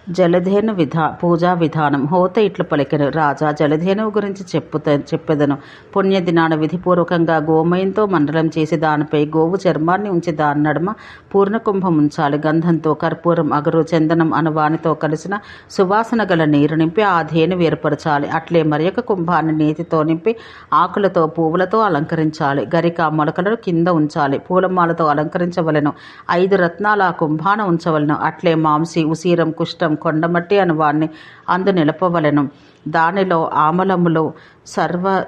జలధేను పూజా విధానం. హోత ఇట్లు పలికెను, రాజా, జలధేనువు గురించి చెప్పెదను. పుణ్యదినాన విధిపూర్వకంగా గోమయంతో మండలం చేసి దానిపై గోవు చర్మాన్ని ఉంచి దాని నడుమ పూర్ణకుంభం ఉంచాలి. గంధంతో కర్పూరం, అగరు, చందనం అను వానితో కలిసిన సువాసన గల నీరు నింపి ఆ ధేను ఏర్పరచాలి. అట్లే మరియొక కుంభాన్ని నీతితో నింపి ఆకులతో పువ్వులతో అలంకరించాలి. గరిక మొలకలను కింద ఉంచాలి. పూలమాలతో అలంకరించవలెను. 5 రత్నాల ఆ కుంభాన ఉంచవలను. అట్లే మాంసి, ఉసీరం, కుష్టం, కొండమట్టి అని వారిని అందు నిలపవలెను. దానిలో ఆమలములు,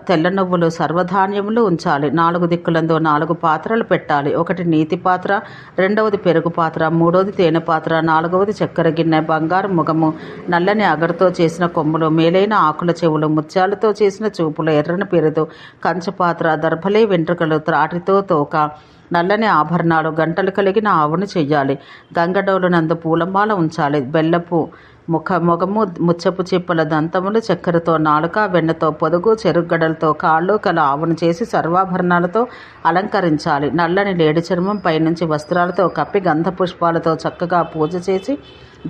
తెల్ల నువ్వులు, సర్వధాన్యములు ఉంచాలి. 4 దిక్కులందు 4 పాత్రలు పెట్టాలి. 1 నీతి పాత్ర, 2వది పెరుగు పాత్ర, 3వది తేనె పాత్ర, 4వది చక్కెర గిన్నె, బంగారు ముఖము, నల్లని అగరుతో చేసిన కొమ్ములు, మేలైన ఆకుల చెవులు, ముత్యాలతో చేసిన చూపులు, ఎర్రని పెరుదు, కంచపాత్ర, దర్భలే వెంట్రుకలు, త్రాటితో తోక, నల్లని ఆభరణాలు, గంటలు కలిగిన ఆవును చెయ్యాలి. గంగడోలునందు పూలమాల ఉంచాలి. బెల్లపు మొగము, ముచ్చపు చిప్పల దంతములు, చక్కెరతో నాలుక, వెన్నతో పొదుగు, చెరుగడలతో కాళ్ళు కల ఆవును చేసి సర్వాభరణాలతో అలంకరించాలి. నల్లని లేడి చర్మం పైనుంచి వస్త్రాలతో కప్పి గంధ పుష్పాలతో చక్కగా పూజ చేసి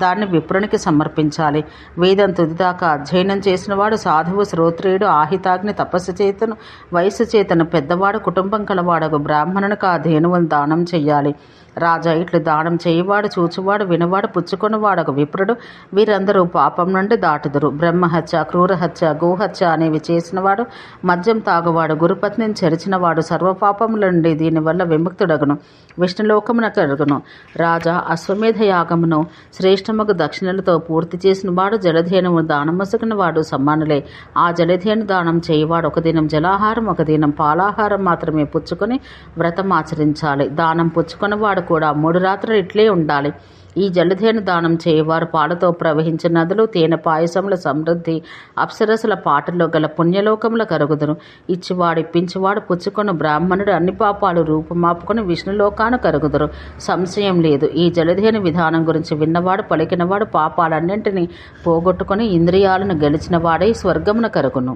దాన్ని విప్రునికి సమర్పించాలి. వేదం తుదిదాకా అధ్యయనం చేసినవాడు, సాధువు, శ్రోత్రియుడు, ఆహితాగ్ని, తపస్సు చేతను, వయస్సు చేతను పెద్దవాడు, కుటుంబం కలవాడకు బ్రాహ్మణునికి ఆ ధేనువును దానం చెయ్యాలి. రాజా, ఇట్లు దానం చేయువాడు, చూచువాడు, వినవాడు, పుచ్చుకొనివాడకు విప్రుడు. వీరందరూ పాపం నుండి దాటుదురు. బ్రహ్మహత్య, క్రూరహత్య, గోహత్య అనేవి చేసినవాడు, మద్యం తాగువాడు, గురుపత్నిని చెరిచినవాడు సర్వపాపముల నుండి దీనివల్ల విముక్తుడగును, విష్ణులోకమున కలుగును. రాజా, అశ్వమేధ యాగమును శ్రేష్టమగు దక్షిణలతో పూర్తి చేసిన వాడు, జలధేనువు దానమసుకుని వాడు సమానులే. ఆ జలధేను దానం చేయువాడు 1 దినం జలాహారం, 1 దినం పాలాహారం మాత్రమే పుచ్చుకొని వ్రతం ఆచరించాలి. దానం పుచ్చుకొనివాడు కూడా 3 రాత్రులు ఇట్లే ఉండాలి. ఈ జలధేను దానం చేయవారు పాలతో ప్రవహించిన నదులు, తేనె పాయసముల సమృద్ధి, అప్సరసుల పాటల్లో గల పుణ్యలోకముల కరుగుదురు. ఇచ్చివాడు, ఇప్పించివాడు, పుచ్చుకొని బ్రాహ్మణుడు అన్ని పాపాలు రూపుమాపుకొని విష్ణులోకాను కరుగుదురు. సంశయం లేదు. ఈ జలధేను విధానం గురించి విన్నవాడు, పలికినవాడు పాపాలన్నింటినీ పోగొట్టుకొని ఇంద్రియాలను గెలిచిన వాడై స్వర్గమున కరుగును.